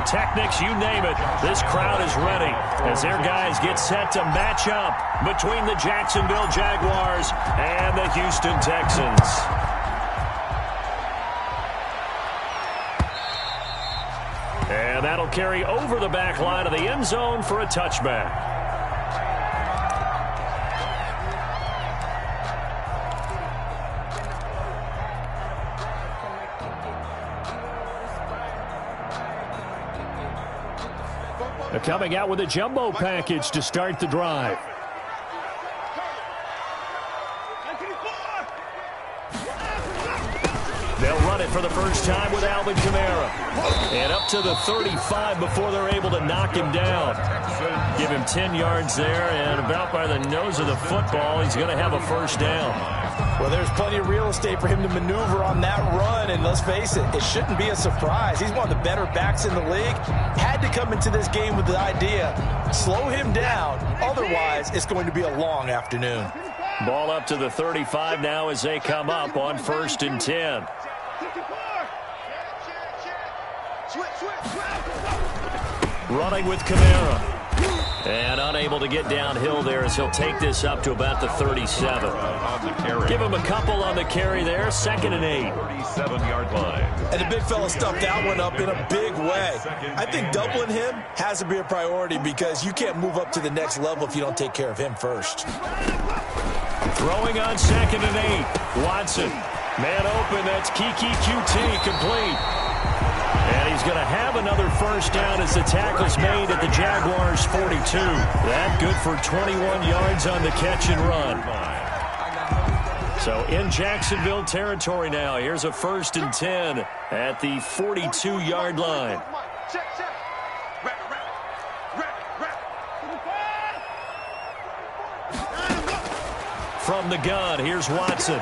pyrotechnics, you name it. This crowd is ready as their guys get set to match up between the Jacksonville Jaguars and the Houston Texans. And that'll carry over the back line of the end zone for a touchback. Coming out with a jumbo package to start the drive. They'll run it for the first time with Alvin Kamara. And up to the 35 before they're able to knock him down. Give him 10 yards there, and about by the nose of the football, he's going to have a first down. Well, there's plenty of real estate for him to maneuver on that run, and let's face it, it shouldn't be a surprise. He's one of the better backs in the league. Had to come into this game with the idea, slow him down, otherwise it's going to be a long afternoon. Ball up to the 35 now as they come up on 1st and 10. Running with Kamara. And unable to get downhill there as he'll take this up to about the 37. Give him a couple on the carry there. 2nd and 8. 37-yard line. And the big fella stuffed that one up in a big way. I think doubling him has to be a priority because you can't move up to the next level if you don't take care of him first. Throwing on 2nd and 8. Watson. Man open. That's Kiki QT complete. And he's going to have another first down as the tackle's made at the Jaguars' 42. That good for 21 yards on the catch and run. So in Jacksonville territory now. Here's a 1st and 10 at the 42-yard line. From the gun, here's Watson.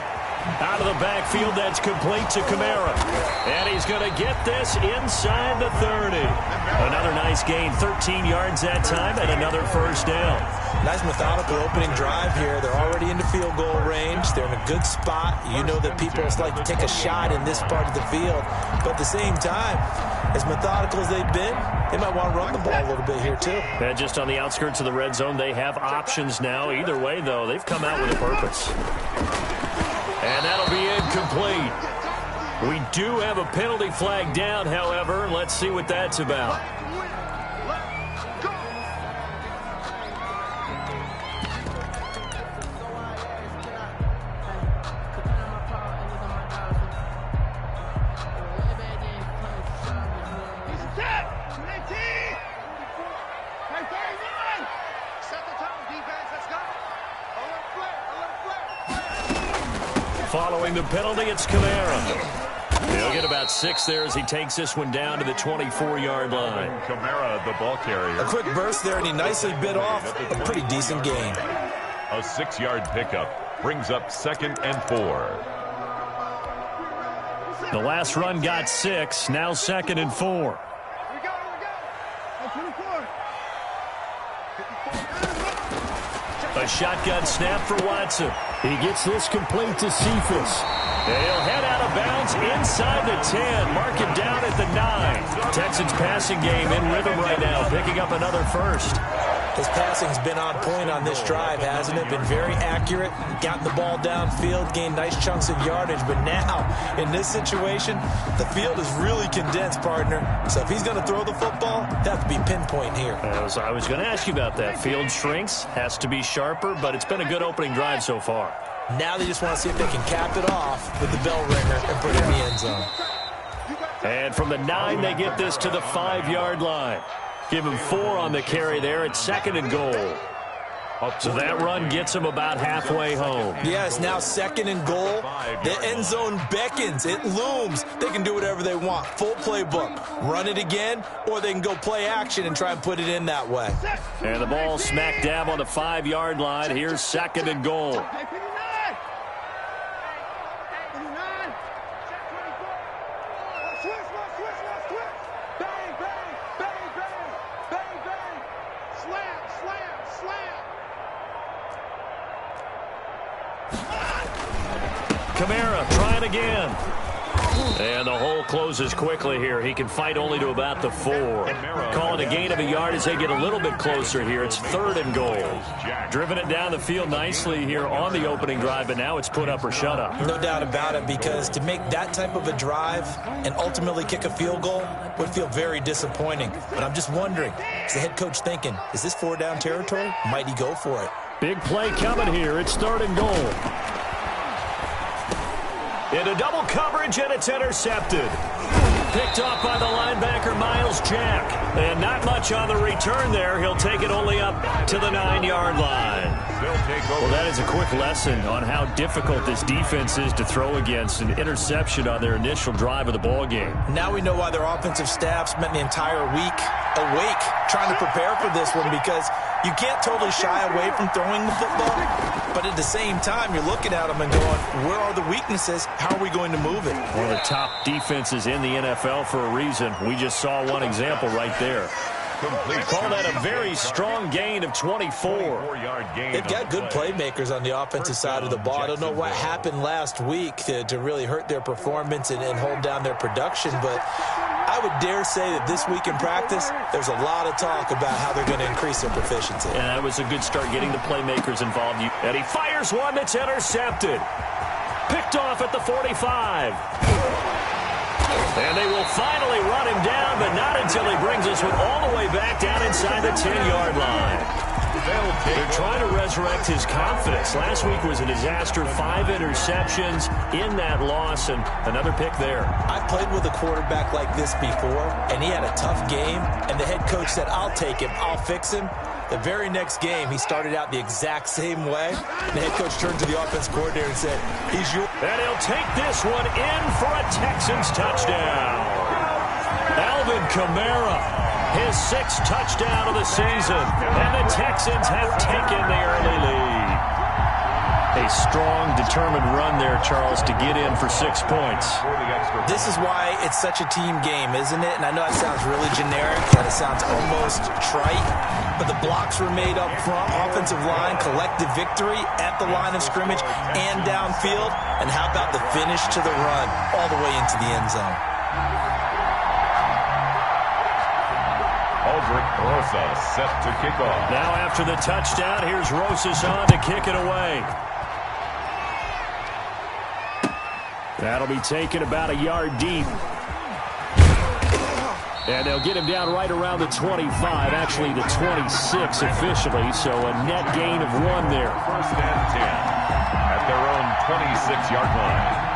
Out of the backfield, that's complete to Kamara. And he's going to get this inside the 30. Another nice gain, 13 yards that time, and another first down. Nice methodical opening drive here. They're already into field goal range. They're in a good spot. You know that people like to take a shot in this part of the field. But at the same time, as methodical as they've been, they might want to run the ball a little bit here too. And just on the outskirts of the red zone, they have options now. Either way, though, they've come out with a purpose. And that'll be incomplete. We do have a penalty flag down, however. Let's see what that's about. Following the penalty, it's Kamara. He'll get about 6 there as he takes this one down to the 24-yard line. Kamara, the ball carrier. A quick burst there, and he nicely bit off a pretty decent gain. A 6-yard pickup brings up 2nd and 4. The last run got 6, now 2nd and 4. A shotgun snap for Watson. He gets this complete to Cephas. He'll head out of bounds inside the 10. Mark him down at the 9. Texans passing game in rhythm right now, picking up another first. His passing's been on point on this drive, hasn't it? Been very accurate, gotten the ball downfield, gained nice chunks of yardage. But now, in this situation, the field is really condensed, partner. So if he's going to throw the football, that have to be pinpoint here. I was going to ask you about that. Field shrinks, has to be sharper, but it's been a good opening drive so far. Now they just want to see if they can cap it off with the bell ringer and put it in the end zone. And from the 9, they get this to the 5-yard line. Give him 4 on the carry there at 2nd and goal. So that run gets him about halfway home. Yes, now 2nd and goal. The end zone beckons. It looms. They can do whatever they want. Full playbook. Run it again, or they can go play action and try and put it in that way. And the ball smack dab on the 5-yard line. Here's 2nd and goal. Kamara trying again. And the hole closes quickly here. He can fight only to about the 4. Calling a gain of a yard as they get a little bit closer here. It's 3rd and goal. Driven it down the field nicely here on the opening drive, but now it's put up or shut up. No doubt about it, because to make that type of a drive and ultimately kick a field goal would feel very disappointing. But I'm just wondering, is the head coach thinking, is this 4-down territory? Might he go for it? Big play coming here. It's 3rd and goal. Into double coverage, and it's intercepted. Picked off by the linebacker, Miles Jack. And not much on the return there. He'll take it only up to the 9-yard line. Well, that is a quick lesson on how difficult this defense is to throw against. An interception on their initial drive of the ball game. Now we know why their offensive staff spent the entire week awake trying to prepare for this one, because you can't totally shy away from throwing the football, but at the same time, you're looking at them and going, where are the weaknesses? How are we going to move it? One of the top defenses in the NFL for a reason. We just saw one example right there. Call that a very strong gain of 24. They've got good playmakers on the offensive side of the ball. I don't know what happened last week to really hurt their performance and hold down their production, but I would dare say that this week in practice, there's a lot of talk about how they're going to increase their proficiency. And that was a good start, getting the playmakers involved. And he fires one that's intercepted. Picked off at the 45. And they will finally run him down, but not until he brings us all the way back down inside the 10-yard line. They're trying to resurrect his confidence. Last week was a disaster. 5 interceptions in that loss, and another pick there. I've played with a quarterback like this before, and he had a tough game, and the head coach said, I'll take him, I'll fix him. The very next game, he started out the exact same way. The head coach turned to the offense coordinator and said, he's your... And he'll take this one in for a Texans touchdown. Alvin Kamara, his 6th touchdown of the season, and the Texans have taken the early lead. A strong, determined run there, Charles, to get in for 6 points. This is why it's such a team game, isn't it? And I know that sounds really generic, and it sounds almost trite, but the blocks were made up front, offensive line, collective victory at the line of scrimmage and downfield. And how about the finish to the run all the way into the end zone? Aldrich Rosas set to kick off. Now after the touchdown, here's Rosas on to kick it away. That'll be taken about a yard deep. And they'll get him down right around the 25, actually the 26 officially, so a net gain of 1 there. 1st and 10 at their own 26-yard line.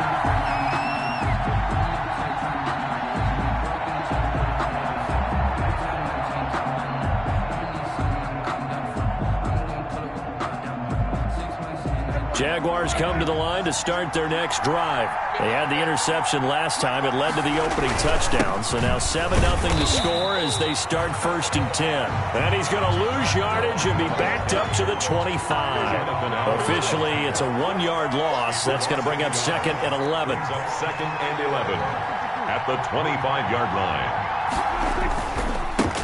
Jaguars come to the line to start their next drive. They had the interception last time. It led to the opening touchdown. So now 7-0 to score as they start 1st and 10. And he's going to lose yardage and be backed up to the 25. Officially, it's a 1-yard loss. That's going to bring up 2nd and 11. 2nd and 11 at the 25-yard line.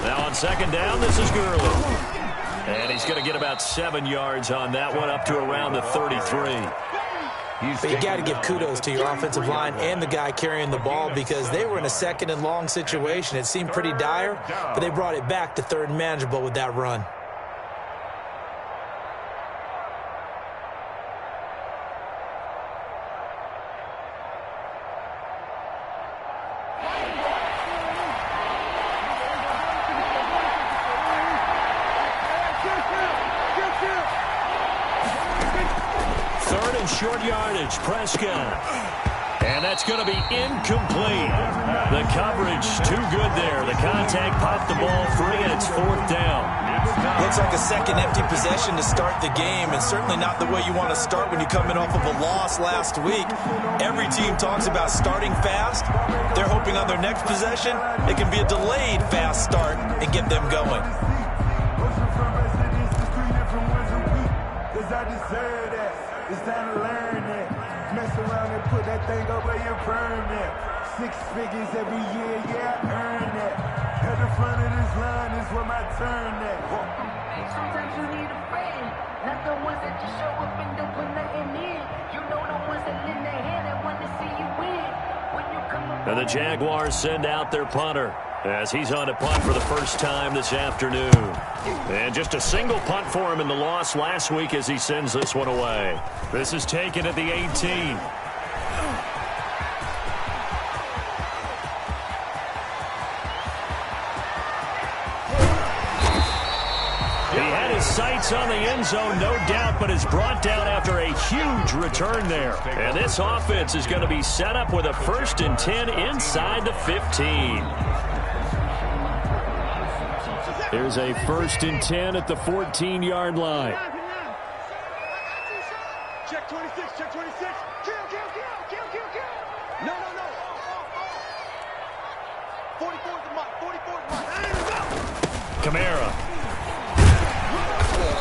Now on 2nd down, this is Gurley. And he's going to get about 7 yards on that one, up to around the 33. But you got to give kudos to your offensive line and the guy carrying the ball, because they were in a 2nd and long situation. It seemed pretty dire, but they brought it back to 3rd and manageable with that run. Short yardage, Prescott. And that's going to be incomplete. The coverage too good there. The contact popped the ball free, and it's 4th down. Looks like a second empty possession to start the game, and certainly not the way you want to start when you're coming off of a loss last week. Every team talks about starting fast. They're hoping on their next possession it can be a delayed fast start and get them going. It's time to learn that. Mess around and put that thing over your permit. 6 figures every year, yeah, I earn that. At the front of this line is where my turn at. Sometimes you need a friend, not the ones that just show up and don't put nothing in. You know the ones that lend their hand and want to see you win. And the Jaguars send out their punter as he's on to punt for the first time this afternoon. And just a single punt for him in the loss last week as he sends this one away. This is taken at the 18. Sights on the end zone, no doubt, but is brought down after a huge return there. And this offense is going to be set up with a 1st and 10 inside the 15. There's a 1st and 10 at the 14-yard line. Check 26, check 26. Kill. No. 44's the mark, 44's the mark. Kamara.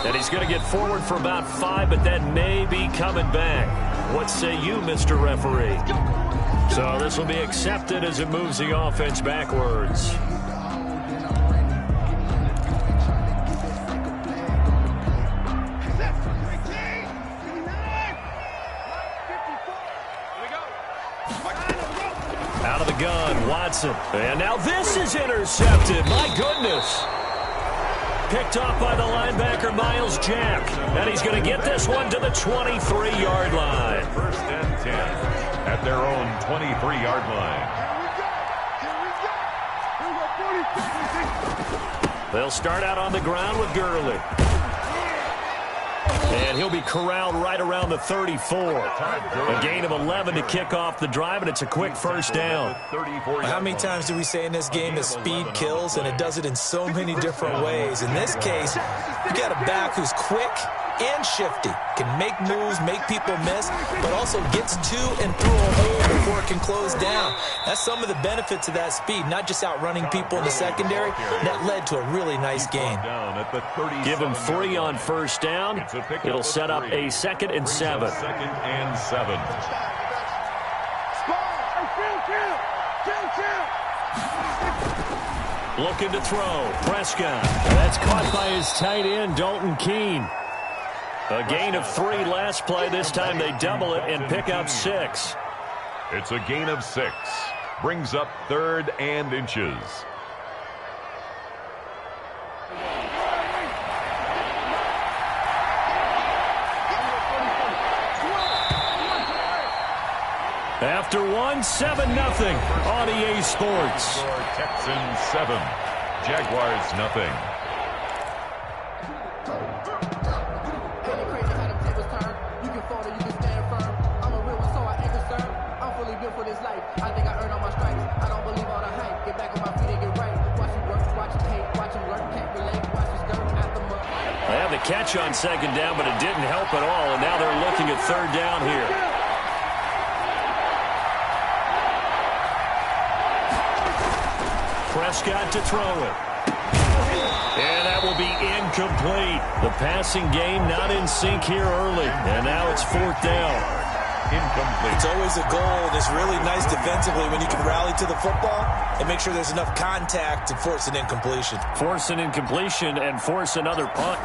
And he's going to get forward for about 5, but that may be coming back. What say you, Mr. Referee? So this will be accepted as it moves the offense backwards. Out of the gun, Watson. And now this is intercepted. My goodness. Picked off by the linebacker, Miles Jack. And he's going to get this one to the 23-yard line. 1st and 10 at their own 23-yard line. They'll start out on the ground with Gurley. And he'll be corralled right around the 34. A gain of 11 to kick off the drive, and it's a quick first down. How many times do we say in this game that speed kills, and it does it in so many different ways? In this case, you got a back who's quick and shifty, can make moves, make people miss, but also gets to and through a hole before it can close down. That's some of the benefits of that speed, not just outrunning people in the secondary. That led to a really nice gain. Give him 3 on 1st down. It'll set up a 2nd and 7. 2nd and 7. Looking to throw. Prescott. That's caught by his tight end, Dalton Keene. A gain of 3 last play. This time they double it and pick up 6. It's a gain of 6. Brings up 3rd and inches. After 1, 7-0 on EA Sports. Texans 7, Jaguars 0. They have the catch on 2nd down, but it didn't help at all, and now they're looking at 3rd down here. Prescott to throw it. And that will be incomplete. The passing game not in sync here early. And now it's 4th down. Incomplete. It's always a goal, and it's really nice defensively when you can rally to the football and make sure there's enough contact to force an incompletion. Force an incompletion and force another punt.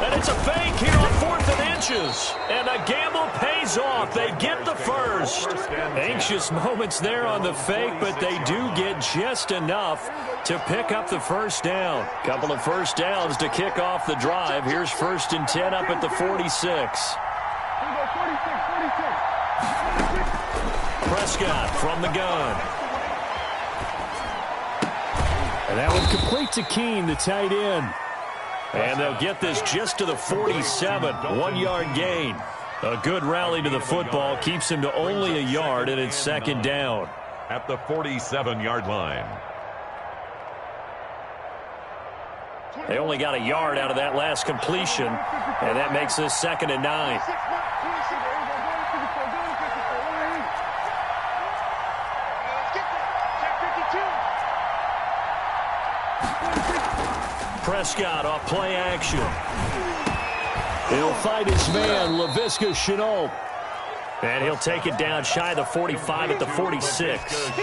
And it's a fake here on 4th and inches. And the gamble pays off. They get the first. Anxious moments there on the fake, but they do get just enough to pick up the 1st down. Couple of 1st downs to kick off the drive. Here's 1st and 10 up at the 46. Prescott from the gun. And that one complete to Keene, the tight end. And they'll get this just to the 47, 1-yard gain. A good rally to the football keeps him to only a yard, and it's 2nd down. At the 47-yard line. They only got a yard out of that last completion, and that makes this 2nd and 9. Prescott off play action. He'll fight his man, Laviska Shenault. And he'll take it down shy of the 45 at the 46.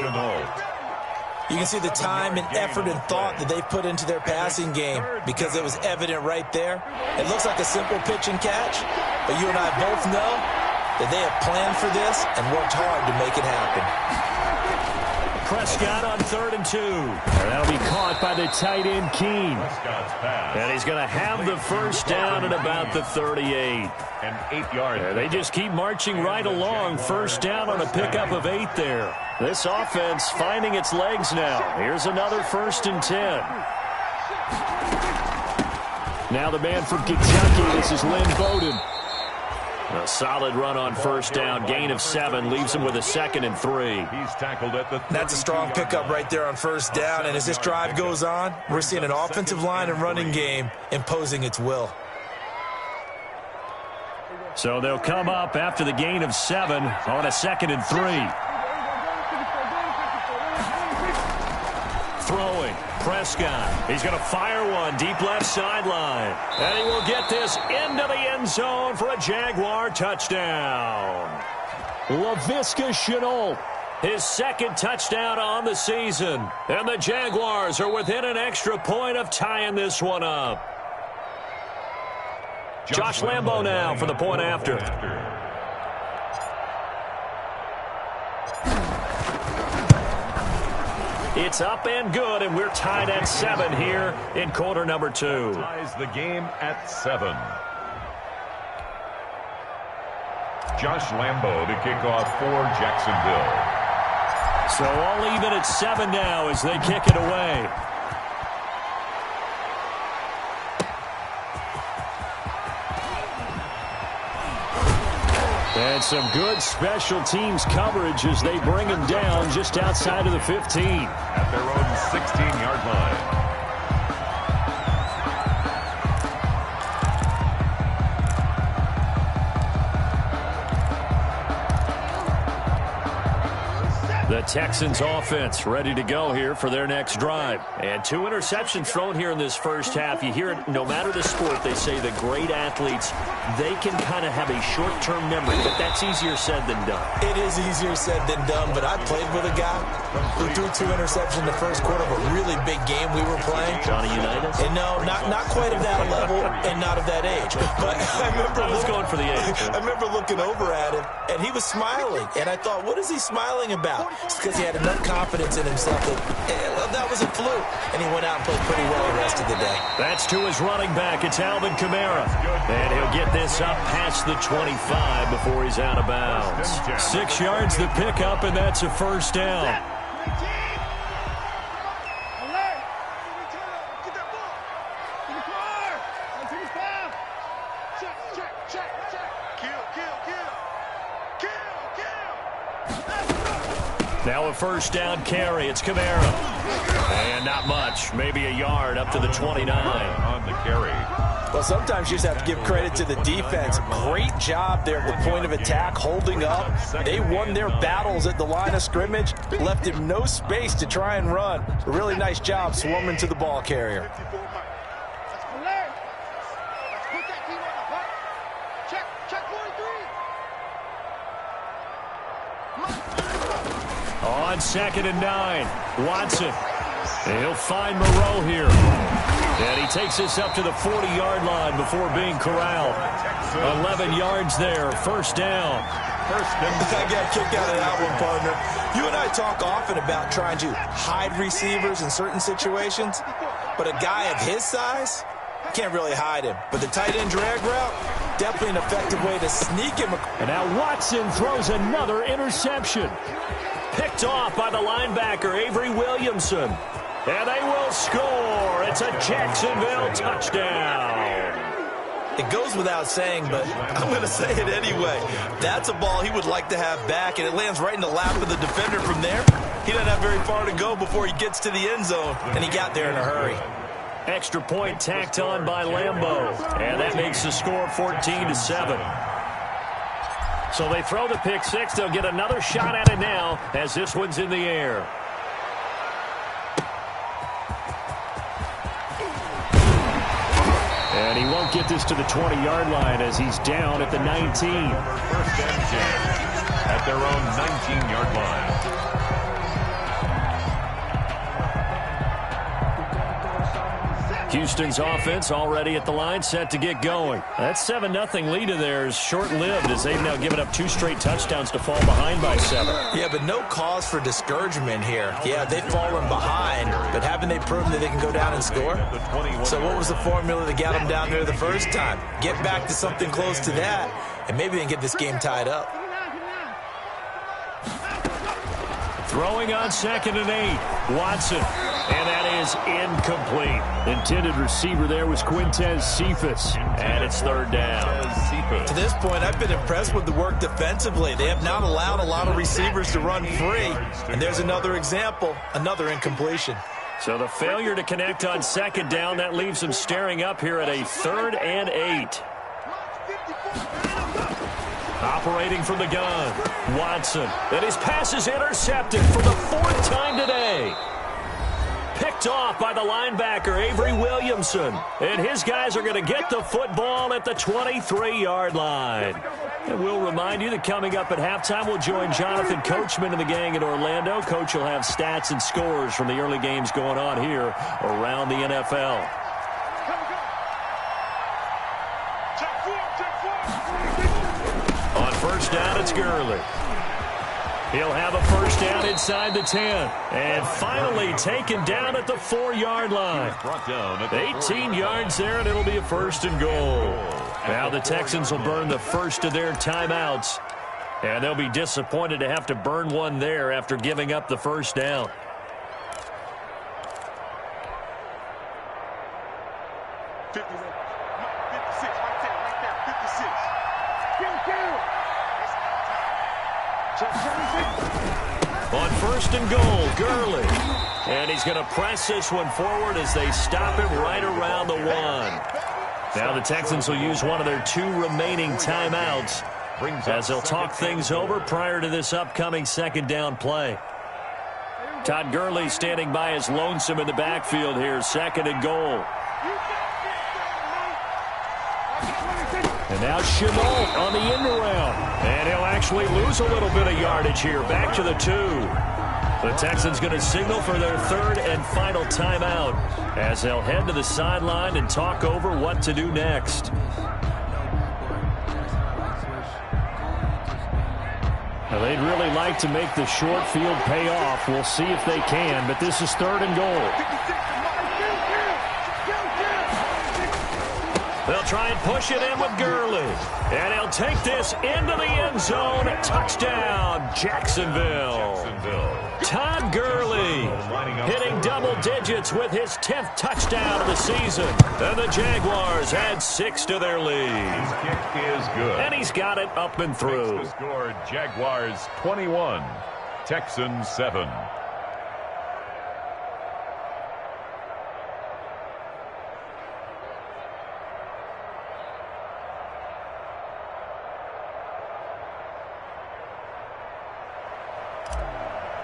You can see the time and effort and thought that they've put into their passing game because it was evident right there. It looks like a simple pitch and catch, but you and I both know that they have planned for this and worked hard to make it happen. Prescott on 3rd and 2. And that'll be caught by the tight end, Keene. And he's going to have the first down at about the 38. And 8 yards. They just keep marching right along. First down on a pickup of 8 there. This offense finding its legs now. Here's another 1st and 10. Now the man from Kentucky, this is Lynn Bowden. A solid run on first down. Gain of 7 leaves him with a 2nd and 3. He's tackled at the. That's a strong pickup right there on first down. And as this drive goes on, we're seeing an offensive line and running game imposing its will. So they'll come up after the gain of 7 on a 2nd and 3. Throwing. Prescott. He's going to fire one deep left sideline. And he will get this into the end zone for a Jaguar touchdown. Laviska Shenault, his 2nd touchdown on the season. And the Jaguars are within an extra point of tying this one up. Josh Lambo now for the point after. It's up and good, and we're tied at 7 here in quarter number 2. Ties the game at 7. Josh Lambo to kick off for Jacksonville. So all even at 7 now as they kick it away. And some good special teams coverage as they bring him down just outside of the 15. At their own 16-yard line. The Texans offense ready to go here for their next drive. And 2 interceptions thrown here in this first half. You hear it, no matter the sport, they say the great athletes, they can kind of have a short-term memory, but that's easier said than done. It is easier said than done, but I played with a guy who threw 2 interceptions in the first quarter of a really big game we were playing. Johnny Unitas? And no, not quite of that level and not of that age. But I remember going for the age. I remember looking over at him, and he was smiling. And I thought, what is he smiling about? It's because he had enough confidence in himself that, that was a fluke. And he went out and played pretty well the rest of the day. That's to his running back. It's Alvin Kamara. And he'll get this up past the 25 before he's out of bounds. 6 yards the pickup, and that's a first down. Now a first down carry. It's Kamara. And not much. Maybe a yard up to the 29. On the carry. Well, sometimes you just have to give credit to the defense. Great job there at the point of attack, holding up. They won their battles at the line of scrimmage, left him no space to try and run. A really nice job swarming to the ball carrier. On 2nd and 9, Watson. And he'll find Moreau here. And he takes this up to the 40-yard line before being corralled. 11 yards there, first down. I got kicked out of that one, partner. You and I talk often about trying to hide receivers in certain situations, but a guy of his size can't really hide him. But the tight end drag route, definitely an effective way to sneak him. And now Watson throws another interception. Picked off by the linebacker, Avery Williamson. And they will score. It's a Jacksonville touchdown. It goes without saying, but I'm going to say it anyway. That's a ball he would like to have back, and it lands right in the lap of the defender from there. He doesn't have very far to go before he gets to the end zone, and he got there in a hurry. Extra point tacked on by Lambo. And that makes the score 14-7. So they throw the pick six. They'll get another shot at it now as this one's in the air. And he won't get this to the 20-yard line as he's down at the 19. First and 10 at their own 19-yard line. Houston's offense already at the line, set to get going. That 7-0 lead of theirs short-lived as they've now given up 2 straight touchdowns to fall behind by 7. Yeah, but no cause for discouragement here. Yeah, they've fallen behind, but haven't they proven that they can go down and score? So what was the formula that got them down there the first time? Get back to something close to that, and maybe they can get this game tied up. Throwing on 2nd and 8. Watson. And that is incomplete. Intended receiver there was Quintez Cephas. And it's 3rd down. To this point, I've been impressed with the work defensively. They have not allowed a lot of receivers to run free. And there's another example, another incompletion. So the failure to connect on 2nd down, that leaves them staring up here at a 3rd and 8. Operating from the gun, Watson. And his pass is intercepted for the 4th time today. Picked off by the linebacker, Avery Williamson. And his guys are going to get the football at the 23-yard line. And we'll remind you that coming up at halftime, we'll join Jonathan Coachman and the gang in Orlando. Coach will have stats and scores from the early games going on here around the NFL. On 1st down, it's Gurley. He'll have a 1st down inside the 10. And finally taken down at the 4-yard line. 18 yards there, and it'll be a 1st and goal. Now the Texans will burn the first of their timeouts. And they'll be disappointed to have to burn one there after giving up the 1st down. On 1st and goal, Gurley. And he's going to press this one forward as they stop him right around the 1. Now the Texans will use one of their 2 remaining timeouts as they'll talk things over prior to this upcoming 2nd down play. Todd Gurley standing by as lonesome in the backfield here, 2nd and goal. And now Shenault on the end around. And he'll actually lose a little bit of yardage here. Back to the 2. The Texans going to signal for their 3rd and final timeout as they'll head to the sideline and talk over what to do next. Now, they'd really like to make the short field pay off. We'll see if they can, but this is 3rd and goal. They'll try and push it in with Gurley. And he'll take this into the end zone. Touchdown, Jacksonville. Todd Gurley hitting double digits with his 10th touchdown of the season. And the Jaguars add 6 to their lead. His kick is good. And he's got it up and through. Makes the score Jaguars 21, Texans 7.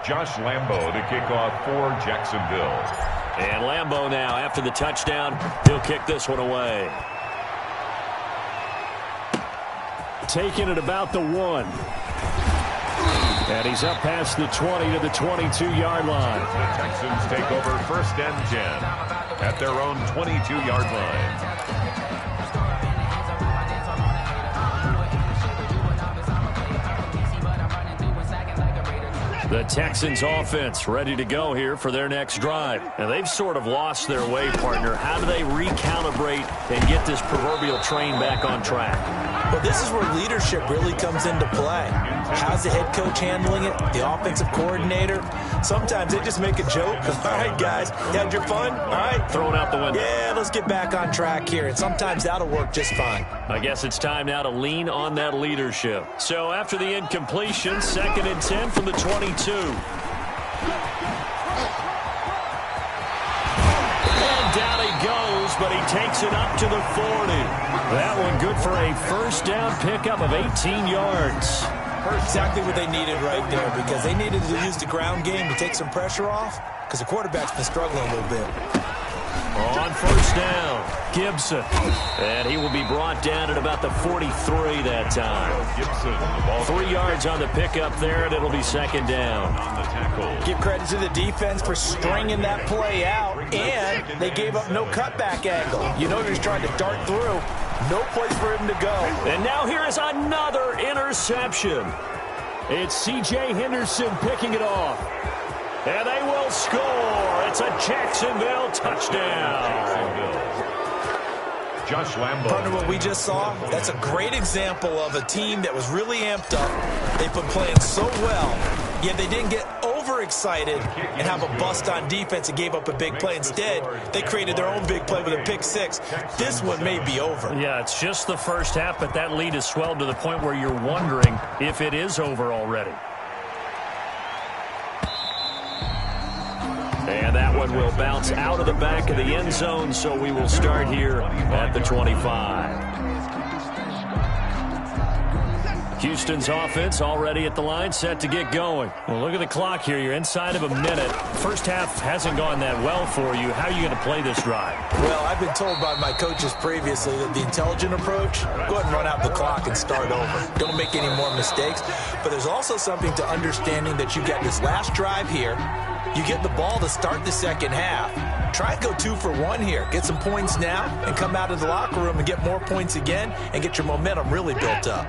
Josh Lambo to kick off for Jacksonville. And Lambo now, after the touchdown, he'll kick this one away. Taking it about the 1. And he's up past the 20 to the 22-yard line. The Texans take over 1st and 10 at their own 22-yard line. The Texans offense ready to go here for their next drive. And they've sort of lost their way, partner. How do they recalibrate and get this proverbial train back on track? Well, this is where leadership really comes into play. How's the head coach handling it? The offensive coordinator? Sometimes they just make a joke. All right, guys, you had your fun? All right. Thrown out the window. Yeah, let's get back on track here. And sometimes that'll work just fine. I guess it's time now to lean on that leadership. So after the incompletion, 2nd and 10 from the 22. And down he goes, but he takes it up to the 40. That one good for a 1st down pickup of 18 yards. Exactly what they needed right there, because they needed to use the ground game to take some pressure off, because the quarterback's been struggling a little bit. On first down, Gibson. And he will be brought down at about the 43 that time. Gibson, the ball 3 yards on the pickup there, and it'll be second down. on the tackle. Give credit to the defense for stringing that play out, and they gave up no cutback angle. You know they're just trying to dart through. No place for him to go. And now here is another interception. It's C.J. Henderson picking it off. And they will score. It's a Jacksonville touchdown. Josh Lambo. Partner, what we just saw, that's a great example of a team that was really amped up. They've been playing so well, yet they didn't get overexcited and have a bust on defense and gave up a big play. Instead, they created their own big play with a pick six. This one may be over. Yeah, it's just the first half, but that lead has swelled to the point where you're wondering if it is over already. And that one will bounce out of the back of the end zone, so we will start here at the 25. Houston's offense already at the line, set to get going. Well, look at the clock here. You're inside of a minute. First half hasn't gone that well for you. How are you going to play this drive? Well, I've been told by my coaches previously that the intelligent approach, go ahead and run out the clock and start over. Don't make any more mistakes. But there's also something to understanding that you got this last drive here. You get the ball to start the second half. Try and go 2 for 1 here. Get some points now and come out of the locker room and get more points again and get your momentum really built up.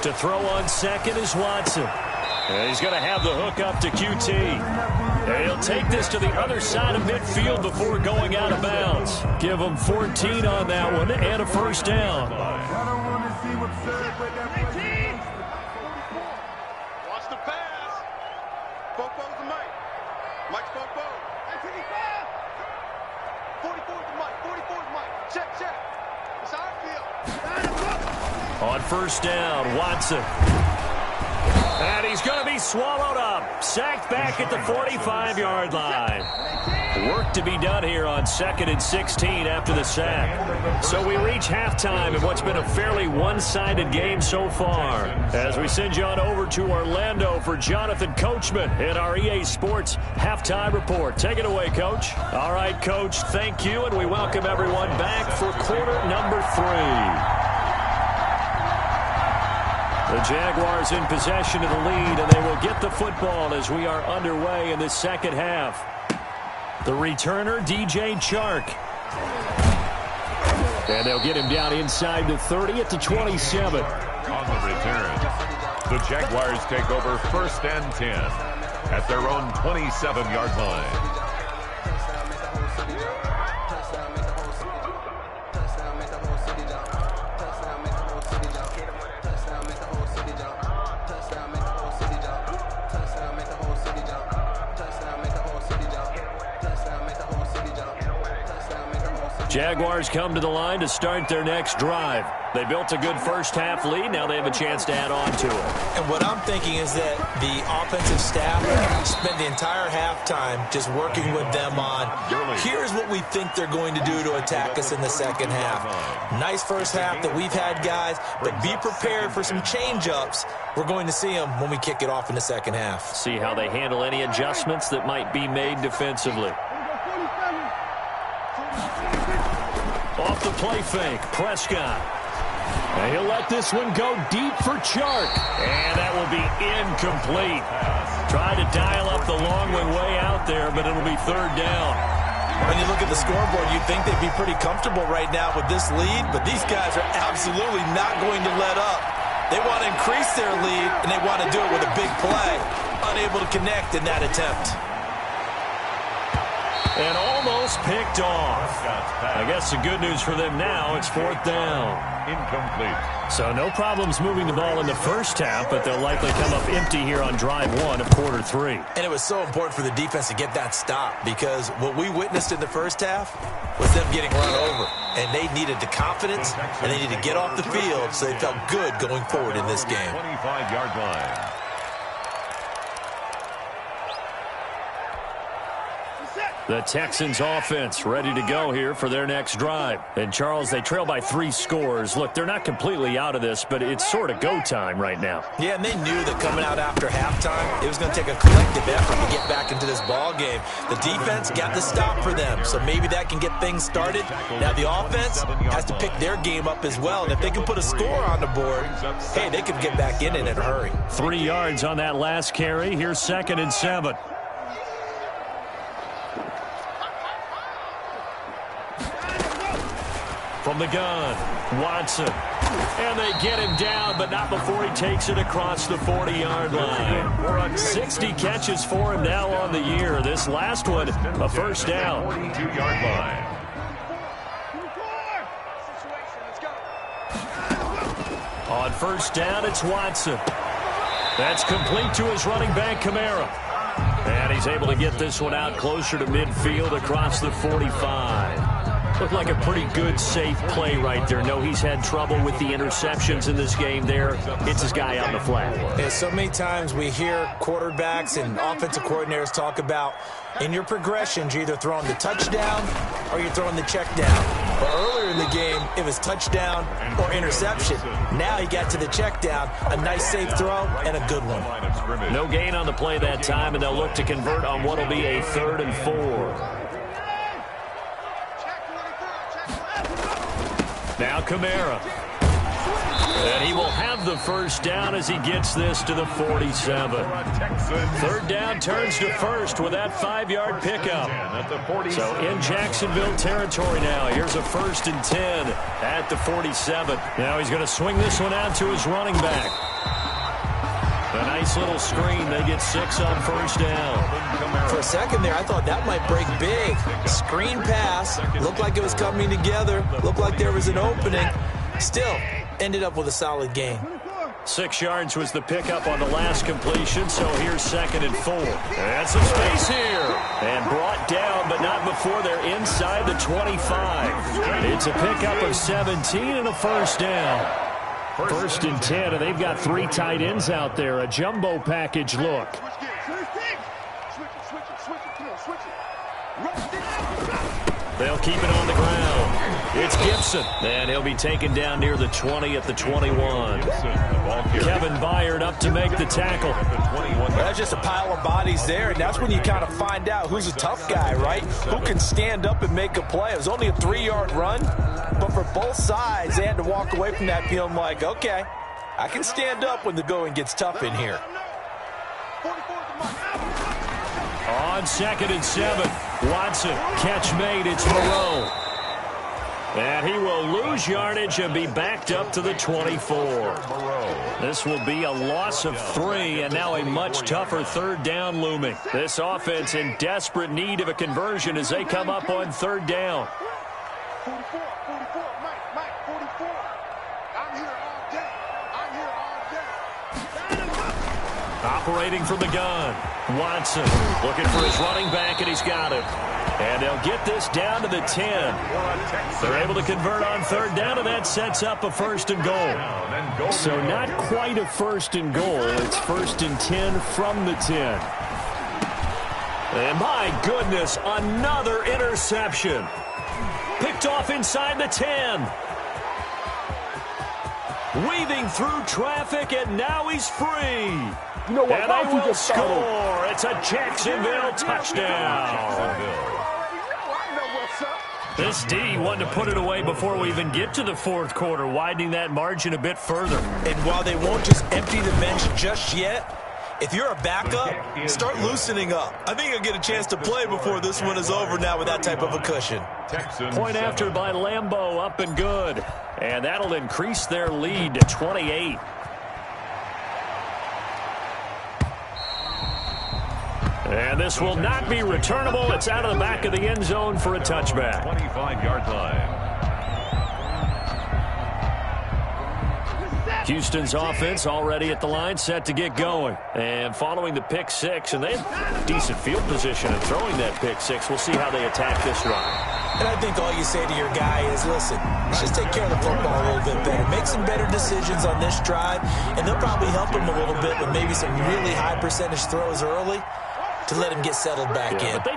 To throw on second is Watson. And he's going to have the hook up to QT. And he'll take this to the other side of midfield before going out of bounds. Give him 14 on that one and a first down. Watch the pass. Fofo's the Mike. Mike's Fofo. 44's the Mike. 44's Mike. Check. That's how I feel. On first down, Watson. And he's going to be swallowed up. Sacked back at the 45-yard line. Work to be done here on 2nd and 16 after the sack. So we reach halftime in what's been a fairly one-sided game so far. As we send you on over to Orlando for Jonathan Coachman in our EA Sports Halftime Report. Take it away, Coach. All right, Coach, thank you, and we welcome everyone back for quarter number 3. The Jaguars in possession of the lead, and they will get the football as we are underway in the second half. The returner, DJ Chark. And they'll get him down inside the 30 at the 27. On the return, the Jaguars take over 1st and 10 at their own 27-yard line. Jaguars come to the line to start their next drive. They built a good first half lead. Now they have a chance to add on to it. And what I'm thinking is that the offensive staff spent the entire halftime just working with them on, here's what we think they're going to do to attack us in the second half. Nice first half that we've had, guys, but be prepared for some change-ups. We're going to see them when we kick it off in the second half. See how they handle any adjustments that might be made defensively. Off the play fake, Prescott. And he'll let this one go deep for Chark. And that will be incomplete. Tried to dial up the long one way out there, but it'll be 3rd down. When you look at the scoreboard, you'd think they'd be pretty comfortable right now with this lead, but these guys are absolutely not going to let up. They want to increase their lead, and they want to do it with a big play. Unable to connect in that attempt. And almost picked off. I guess the good news for them now, it's 4th down. Incomplete. So no problems moving the ball in the first half, but they'll likely come up empty here on drive 1 of quarter 3. And it was so important for the defense to get that stop, because what we witnessed in the first half was them getting run over. And they needed the confidence, and they needed to get off the field so they felt good going forward in this game. 25-yard line. Set. The Texans offense ready to go here for their next drive. And, Charles, they trail by 3 scores. Look, they're not completely out of this, but it's sort of go time right now. Yeah, and they knew that coming out after halftime, it was going to take a collective effort to get back into this ball game. The defense got the stop for them, so maybe that can get things started. Now the offense has to pick their game up as well, and if they can put a score on the board, hey, they could get back in it in a hurry. 3 yards on that last carry. Here's 2nd and 7. From the gun, Watson. And they get him down, but not before he takes it across the 40-yard line. 60 catches for him now on the year. This last one, a first down. 42-yard line. On first down, it's Watson. That's complete to his running back, Kamara. And he's able to get this one out closer to midfield across the 45. Looked like a pretty good, safe play right there. No, he's had trouble with the interceptions in this game there. It's his guy on the flat. And so many times we hear quarterbacks and offensive coordinators talk about in your progressions, you're either throwing the touchdown or you're throwing the check down. But earlier in the game, it was touchdown or interception. Now he got to the check down, a nice safe throw, and a good one. No gain on the play that time, and they'll look to convert on what will be a 3rd and 4. Now Kamara. And he will have the first down as he gets this to the 47. 3rd down turns to first with that 5-yard pickup. So in Jacksonville territory now. Here's a 1st and 10 at the 47. Now he's going to swing this one out to his running back. A nice little screen. They get 6 on first down. For a second there, I thought that might break big. Screen pass. Looked like it was coming together. Looked like there was an opening. Still, ended up with a solid gain. 6 yards was the pickup on the last completion, so here's 2nd and 4. And some space here. And brought down, but not before they're inside the 25. It's a pickup of 17 and a first down. 1st and 10, and they've got 3 tight ends out there. A jumbo package look. They'll keep it on the ground. It's Gibson, and he'll be taken down near the 20 at the 21. Kevin Byard up to make the tackle. That's just a pile of bodies there, and that's when you kind of find out who's a tough guy, right? Who can stand up and make a play. It was only a 3-yard run, but for both sides, they had to walk away from that feeling like, okay, I can stand up when the going gets tough in here. On 2nd and 7, Watson, catch made, it's Moreau. And he will lose yardage and be backed up to the 24. This will be a loss of 3, and now a much tougher 3rd down looming. This offense in desperate need of a conversion as they come up on 3rd down. 44, Mike, 44. I'm here all day. Operating from the gun, Watson looking for his running back, and he's got him. And they'll get this down to the 10. They're able to convert on 3rd down, and that sets up a 1st and goal. So not quite a 1st and goal. It's 1st and 10 from the 10. And my goodness, another interception. Picked off inside the 10. Weaving through traffic, and now he's free. You know what? And they will score. It's a Jacksonville touchdown. This D wanted to put it away before we even get to the 4th quarter, widening that margin a bit further. And while they won't just empty the bench just yet, if you're a backup, start loosening up. I think you'll get a chance to play before this one is over now with that type of a cushion. Point after by Lambeau, up and good. And that'll increase their lead to 28. And this will not be returnable. It's out of the back of the end zone for a touchback. 25-yard line. Houston's offense already at the line, set to get going. And following the pick 6, and they have decent field position and throwing that pick 6. We'll see how they attack this drive. And I think all you say to your guy is, listen, let's just take care of the football a little bit better. Make some better decisions on this drive, and they'll probably help him a little bit with maybe some really high percentage throws early to let him get settled back in. But they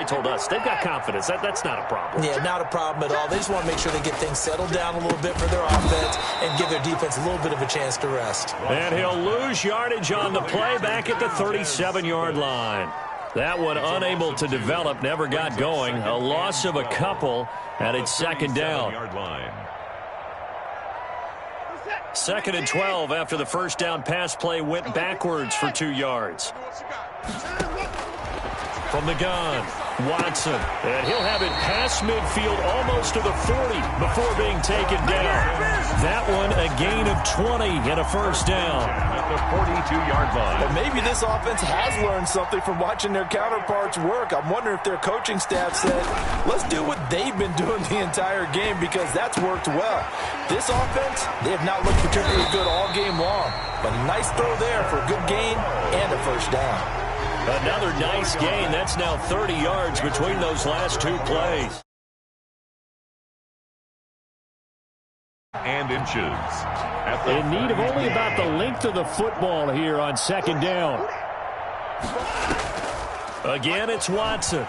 told us they've got confidence. That's not a problem. Yeah, not a problem at all. They just want to make sure they get things settled down a little bit for their offense and give their defense a little bit of a chance to rest. And he'll lose yardage on the play back at the 37-yard line. That one unable to develop, never got going. A loss of a couple, and it's second down. 2nd and 12 after the first down pass play went backwards for 2 yards. From the gun, Watson. And he'll have it past midfield almost to the 40 before being taken down. That one a gain of 20 and a first down. At the 42-yard line. But maybe this offense has learned something from watching their counterparts work. I'm wondering if their coaching staff said, let's do what they've been doing the entire game because that's worked well. This offense, they have not looked particularly good all game long. But a nice throw there for a good gain and a first down. Another nice gain. That's now 30 yards between those last 2 plays. And inches. In need of only about the length of the football here on second down. Again, it's Watson.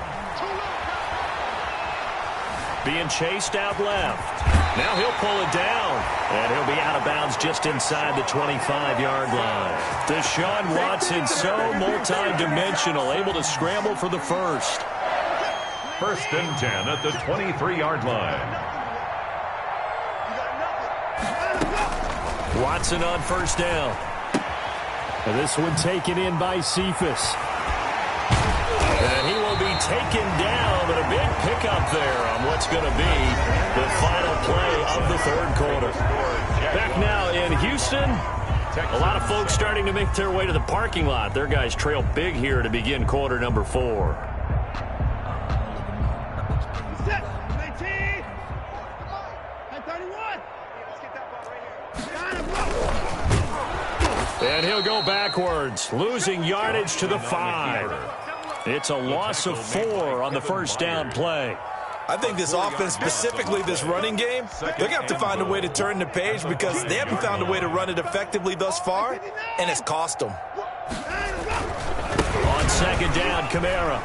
Being chased out left. Now he'll pull it down, and he'll be out of bounds just inside the 25-yard line. Deshaun Watson, so multi-dimensional, able to scramble for the first. 1st and 10 at the 23-yard line. Watson on first down. And this one taken in by Cephas. And he will be taken down, but a big pickup there on what's going to be the final play of the 3rd quarter. Back now in Houston, a lot of folks starting to make their way to the parking lot. Their guys trail big here to begin quarter number 4. And he'll go backwards, losing yardage to the 5. It's a loss of 4 on the first down play. I think this offense, specifically this running game, they're going to have to find a way to turn the page because they haven't found a way to run it effectively thus far, and it's cost them. On second down, Kamara.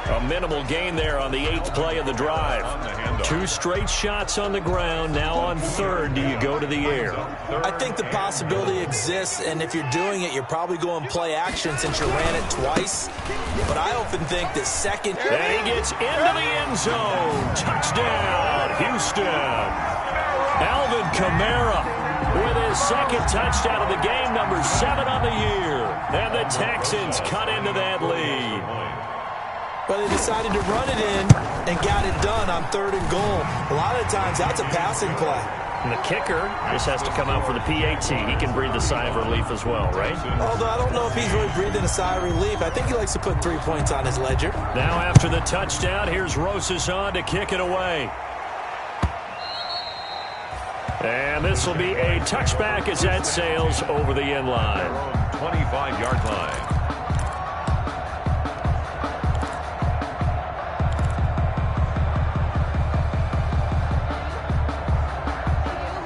A minimal gain there on the 8th play of the drive. 2 straight shots on the ground. Now on 3rd, do you go to the air? I think the possibility exists, and if you're doing it, you're probably going play action since you ran it twice. But I often think that second... And he gets into the end zone. Touchdown, Houston. Alvin Kamara with his 2nd touchdown of the game, number 7 on the year. And the Texans cut into that lead. Well, they decided to run it in and got it done on 3rd and goal. A lot of times, that's a passing play. And the kicker just has to come out for the PAT. He can breathe a sigh of relief as well, right? Although I don't know if he's really breathing a sigh of relief. I think he likes to put 3 points on his ledger. Now after the touchdown, here's Rosas on to kick it away. And this will be a touchback as that sails over the end line. 25-yard line.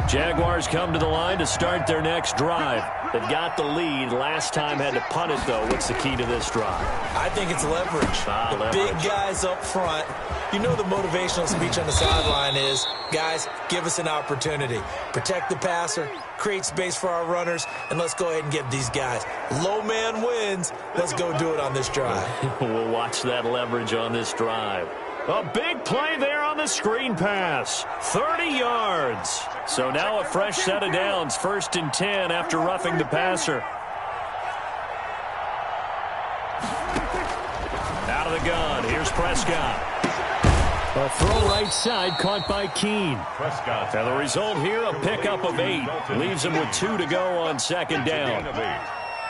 Jaguars come to the line to start their next drive. They've got the lead. Last time had to punt it, though. What's the key to this drive? I think it's leverage. Leverage. Big guys up front. You know the motivational speech on the sideline is, guys, give us an opportunity. Protect the passer, create space for our runners, and let's go ahead and give these guys. Low man wins. Let's go do it on this drive. We'll watch that leverage on this drive. A big play there on the screen pass. 30 yards. So now a fresh set of downs. 1st and 10 after roughing the passer. Out of the gun. Here's Prescott. A throw right side caught by Keene. Prescott. And the result here, a pickup of 8. Leaves him with 2 to go on second down.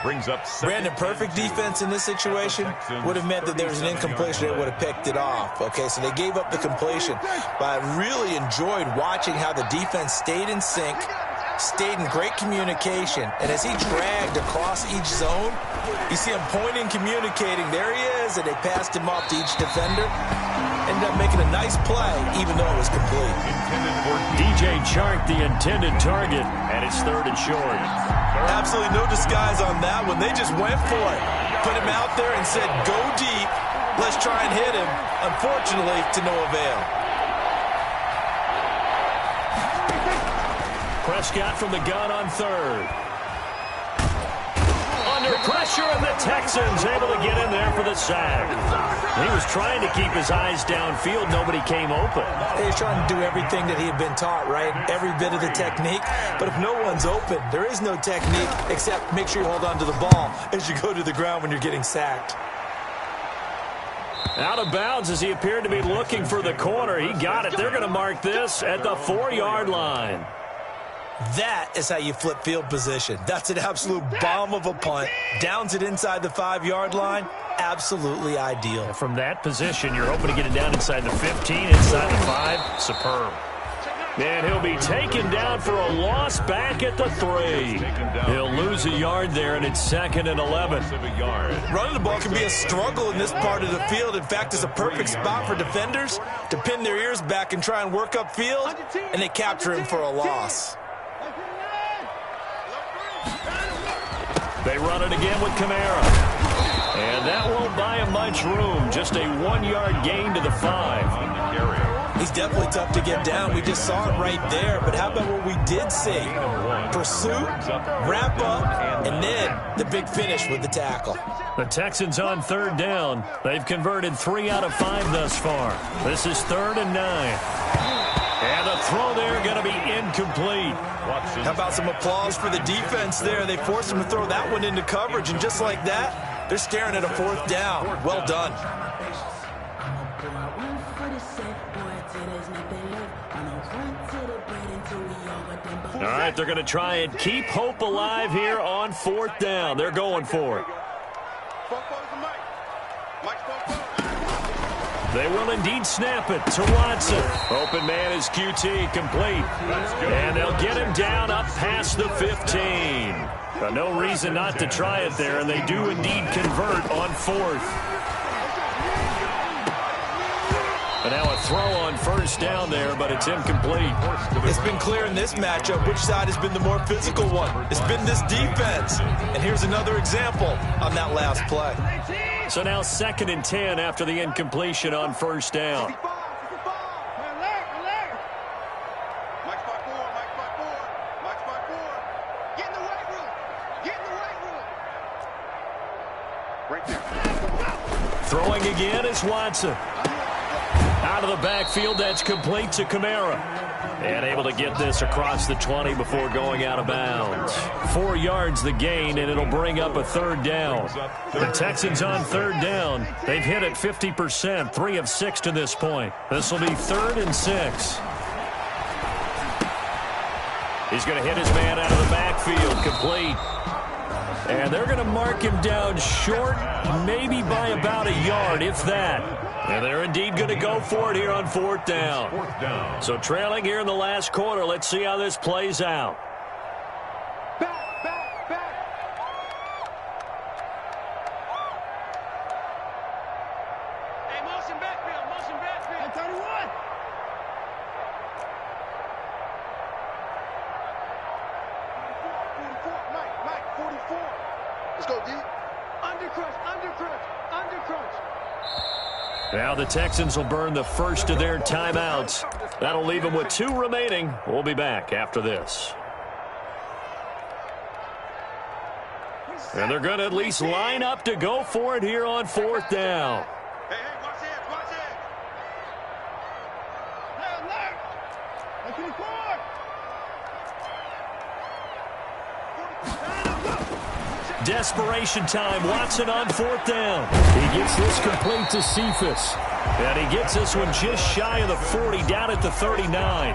Brings up Brandon, perfect defense in this situation would have meant that there was an incompletion that would have picked it off. Okay, so they gave up the completion. But I really enjoyed watching how the defense stayed in sync, stayed in great communication. And as he dragged across each zone, you see him pointing, communicating. There he is, and they passed him off to each defender. Ended up making a nice play, even though it was complete. DJ Chark, the intended target, and it's 3rd and short. Absolutely no disguise on that one. They just went for it. Put him out there and said, go deep. Let's try and hit him. Unfortunately, to no avail. Prescott from the gun on third. Under pressure, and the Texans able to get in there for the sack. He was trying to keep his eyes downfield. Nobody came open. He's trying to do everything that he had been taught, right? Every bit of the technique. But if no one's open, there is no technique except make sure you hold on to the ball as you go to the ground when you're getting sacked. Out of bounds as he appeared to be looking for the corner. He got it. They're going to mark this at the 4-yard line. That is how you flip field position. That's an absolute bomb of a punt. Downs it inside the 5-yard line. Absolutely ideal. From that position, you're hoping to get it down inside the 15, inside the 5. Superb. And he'll be taken down for a loss back at the 3. He'll lose a yard there, and it's 2nd and 11. Running the ball can be a struggle in this part of the field. In fact, it's a perfect spot for defenders to pin their ears back and try and work upfield, and they capture him for a loss. They run it again with Kamara. And that won't buy him much room. Just a 1-yard gain to the 5. He's definitely tough to get down. We just saw it right there. But how about what we did see? Pursuit, wrap up, and then the big finish with the tackle. The Texans on 3rd down. They've converted 3 out of 5 thus far. This is 3rd and 9. And the throw there going to be incomplete. How about some applause for the defense there? They forced him to throw that one into coverage, and just like that, they're staring at a 4th down. Well done. All right, they're going to try and keep hope alive here on 4th down. They're going for it. They will indeed snap it to Watson. Open man is QT, complete. And they'll get him down up past the 15. No reason not to try it there, and they do indeed convert on 4th. And now a throw on 1st down there, but it's incomplete. It's been clear in this matchup which side has been the more physical one. It's been this defense. And here's another example on that last play. So now 2nd and 10 after the incompletion on 1st down. Throwing again is Watson. Out of the backfield, that's complete to Kamara. And able to get this across the 20 before going out of bounds. 4 yards the gain, and it'll bring up a 3rd down. The Texans on 3rd down. They've hit it 50%, 3 of 6 to this point. This will be 3rd and 6. He's going to hit his man out of the backfield, complete. And they're going to mark him down short, maybe by about a yard, if that. And they're indeed going to go for it here on 4th down. So trailing here in the last quarter, let's see how this plays out. Back. Hey, motion backfield. Hey, 31. Mike, 44. Let's go, D. Under crunch. Now the Texans will burn the first of their timeouts. That'll leave them with 2 remaining. We'll be back after this. And they're going to at least line up to go for it here on 4th down. Hey, watch it. Hey, alert. Hey, 24. Desperation time. Watson on 4th down. He gets this complete to Cephas. And he gets this one just shy of the 40, down at the 39.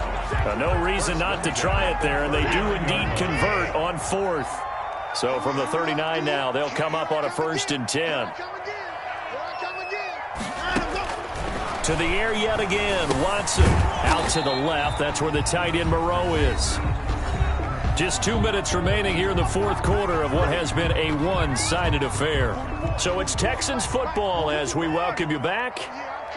No reason not to try it there, and they do indeed convert on 4th. So from the 39 now, they'll come up on a 1st and 10. To the air yet again. Watson out to the left. That's where the tight end Moreau is. Just 2 minutes remaining here in the 4th quarter of what has been a one-sided affair. So it's Texans football as we welcome you back.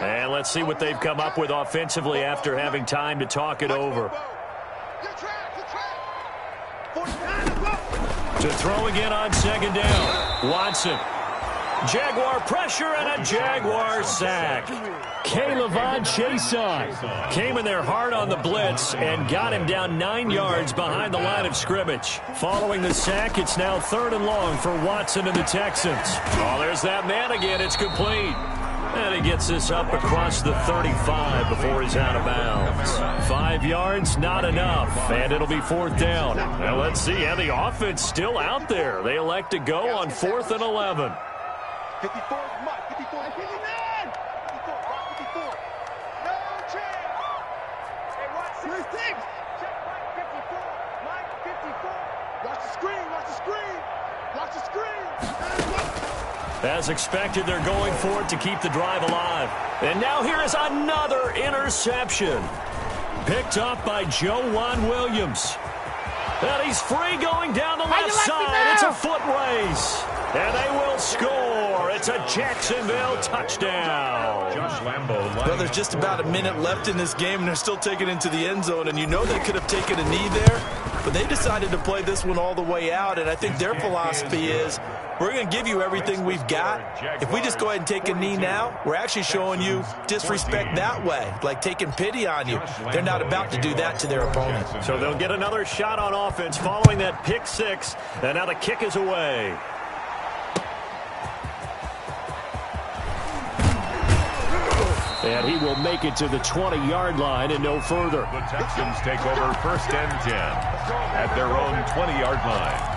And let's see what they've come up with offensively after having time to talk it over. To throw again on second down. Watson. Jaguar pressure and a Jaguar sack. K'Lavon Chaisson came in there hard on the blitz and got him down 9 yards behind the line of scrimmage. Following the sack, it's now 3rd and long for Watson and the Texans. Oh, there's that man again. It's complete. And he gets this up across the 35 before he's out of bounds. 5 yards, not enough, and it'll be 4th down. Now let's see, and the offense still out there. They elect to go on 4th and 11. 54, Mike, 54, 59. 54, Rock 54. No change. Hey, Rock 66. Check Mike 54. Mike 54. Watch the screen, watch the screen. Watch the screen. As expected, they're going for it to keep the drive alive. And now here is another interception. Picked up by Joejuan Williams. And he's free going down the left side. It's a foot race. And they will score. It's a Jacksonville touchdown. Josh Lambo. Well, there's just about a minute left in this game, and they're still taking it into the end zone. And you know they could have taken a knee there, but they decided to play this one all the way out. And I think their philosophy is, we're going to give you everything we've got. If we just go ahead and take a knee now, we're actually showing you disrespect that way, like taking pity on you. They're not about to do that to their opponent. So they'll get another shot on offense following that pick six, and now the kick is away. And he will make it to the 20-yard line and no further. The Texans take over 1st and 10 at their own 20-yard line.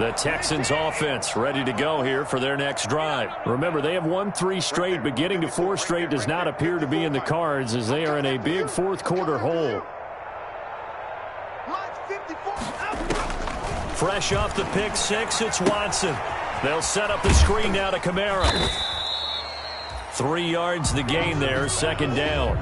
The Texans offense ready to go here for their next drive. Remember, they have won 3 straight, but getting to 4 straight does not appear to be in the cards as they are in a big 4th quarter hole. Fresh off the pick six, it's Watson. They'll set up the screen now to Kamara. 3 yards the gain there, 2nd down.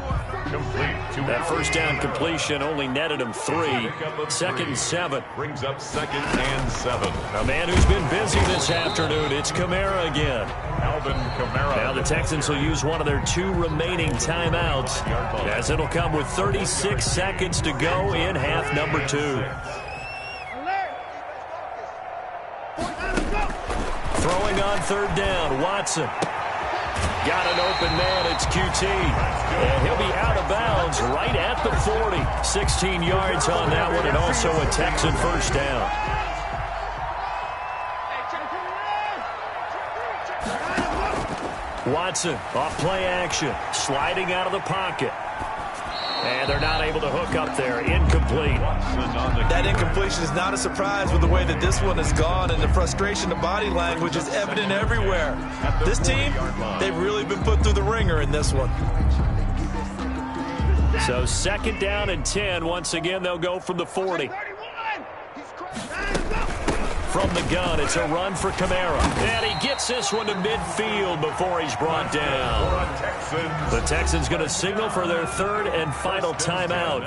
That 1st down completion only netted him 3. 2nd and 7. Brings up 2nd and 7. A man who's been busy this afternoon, it's Kamara again. Alvin Kamara. Now the Texans will use one of their 2 remaining timeouts, as it'll come with 36 seconds to go in half number 2. Throwing on 3rd down, Watson. Got an open man, it's QT. And he'll be out of bounds right at the 40. 16 yards on that one, and also a Texan 1st down. Watson off play action, sliding out of the pocket. And they're not able to hook up there. Incomplete. That incompletion is not a surprise with the way that this one has gone, and the frustration, the body language is evident everywhere. This team, they've really been put through the ringer in this one. So 2nd down and 10. Once again, they'll go from the 40. From the gun, it's a run for Kamara. And he gets this one to midfield before he's brought down. The Texans going to signal for their 3rd and final timeout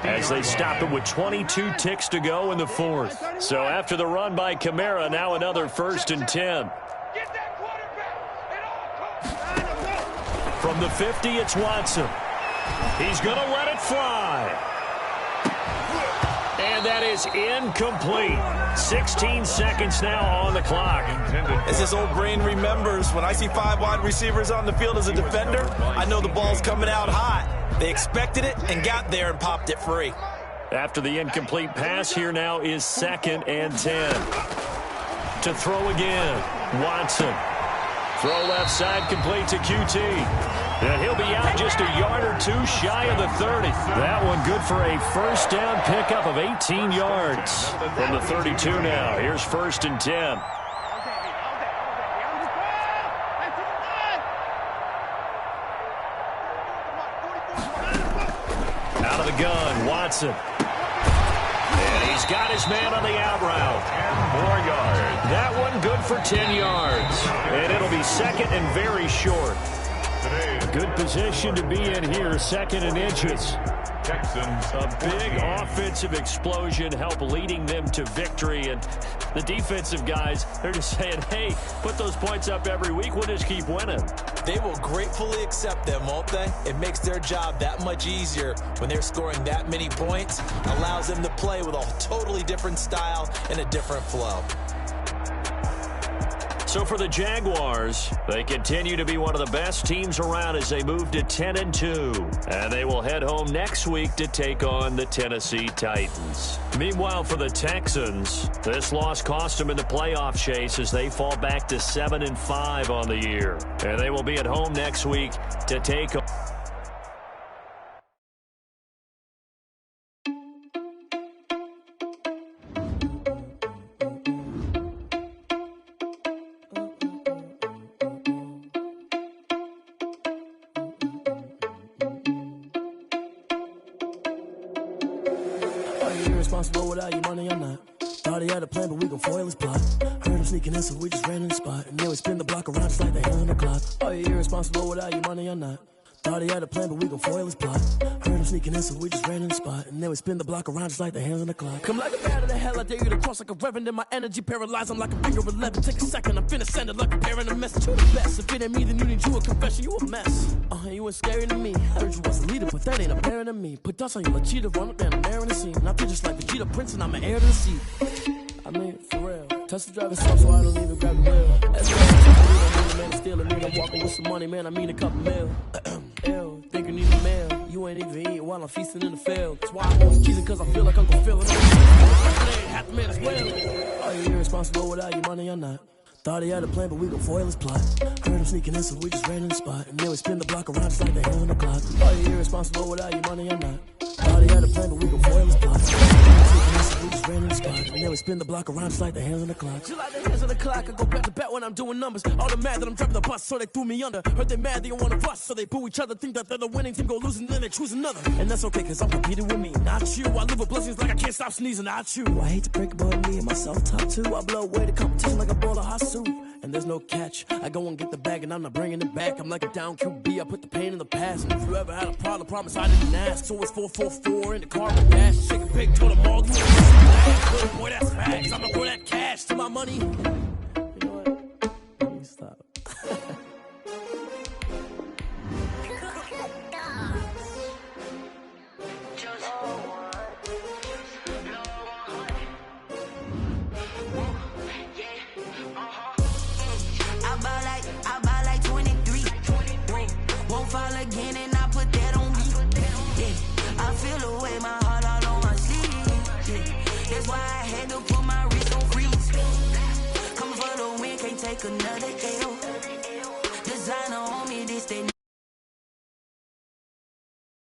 as they stop it with 22 ticks to go in the 4th. So after the run by Kamara, now another 1st and 10. From the 50, it's Watson. He's going to let it fly. And that is incomplete. 16 seconds now on the clock. As this old brain remembers, when I see 5 wide receivers on the field as a defender, I know the ball's coming out hot. They expected it and got there and popped it free. After the incomplete pass, here now is 2nd and 10. To throw again, Watson. Throw left side, complete to QT. And he'll be out just a yard or 2 shy of the 30. That one good for a 1st down pickup of 18 yards. From the 32 now, here's 1st and 10. Out of the gun, Watson. And he's got his man on the out route. 10 more yards. That one good for 10 yards. And it'll be 2nd and very short. Good position to be in here, 2nd and inches. Texans. A big offensive explosion helped leading them to victory. And the defensive guys, they're just saying, hey, put those points up every week. We'll just keep winning. They will gratefully accept them, won't they? It makes their job that much easier when they're scoring that many points. Allows them to play with a totally different style and a different flow. So for the Jaguars, they continue to be one of the best teams around as they move to 10-2. And they will head home next week to take on the Tennessee Titans. Meanwhile, for the Texans, this loss cost them in the playoff chase as they fall back to 7-5 on the year. And they will be at home next week to take on... Irresponsible without your money, I'm not. Thought he had a plan, but we gon' foil his plot. Heard him sneaking in, so we just ran in the spot. And then we spin the block around just like the hand on the clock. Oh, you irresponsible without your money, I'm not. Thought he had a plan, but we gon' foil his plot. Heard him sneaking in, so we just ran in the spot. And then we spin the block around just like the hands on the clock. Come like a bat of the hell, I dare you to cross like a reverend. In my energy paralyzed, I'm like a finger 11. Take a second, I'm finna send it like a parent a message to the best. If it ain't me, then you need you a confession, you a mess. You ain't scary to me. Heard you was a leader, but that ain't apparent to me. Put dust on you like cheetah, run up down, I'm there in the scene. And I feel just like Vegeta Prince, and I'm an heir to the seat. I mean, for real. Touch the driver's soft, so I don't even grab the wheel. That's right. I mean, man, stealing me. I'm walking with some money, man. I mean, a couple mil. Ew, think you need a meal. You ain't even eating while I'm feasting in the field. That's why I'm always cheesing, cause I feel like Uncle Phil. Half the man as well. Are you irresponsible without your money? I'm not. Thought he had a plan, but we gon' foil his plot. Heard him sneaking in, so we just ran in the spot. And then we spin the block around just like the hand on the clock. Are you irresponsible without your money? I'm not. Thought he had a plan, but we gon' foil his plot. We just ran in the spot. And then we spin the block around just like the hands on the clock. Just like the hands on the clock, I go back to back when I'm doing numbers. All the mad that I'm driving the bus, so they threw me under. Heard they mad, they don't wanna bust, so they boo each other. Think that they're the winning team, go losing, then they choose another. And that's okay, cause I'm competing with me, not you. I live with blessings like I can't stop sneezing, not you. I hate to break it, but me and myself top two. I blow away the competition like a bowl of hot soup. And there's no catch. I go and get the bag and I'm not bringing it back. I'm like a down QB, I put the pain in the past. And if you ever had a problem, promise I didn't ask. So it's 444 in the car with dash. Chicken big, told them all, you ain't boy, that's facts. I'ma throw that cash to my money. You know what? Let me stop. I buy like 23. Won't fall again and I put that on me. Yeah. I feel the way, my heart all on my sleeve. Yeah. That's why I had to put my wrist on freeze. Coming for the win, can't take another L. Designer on me, this they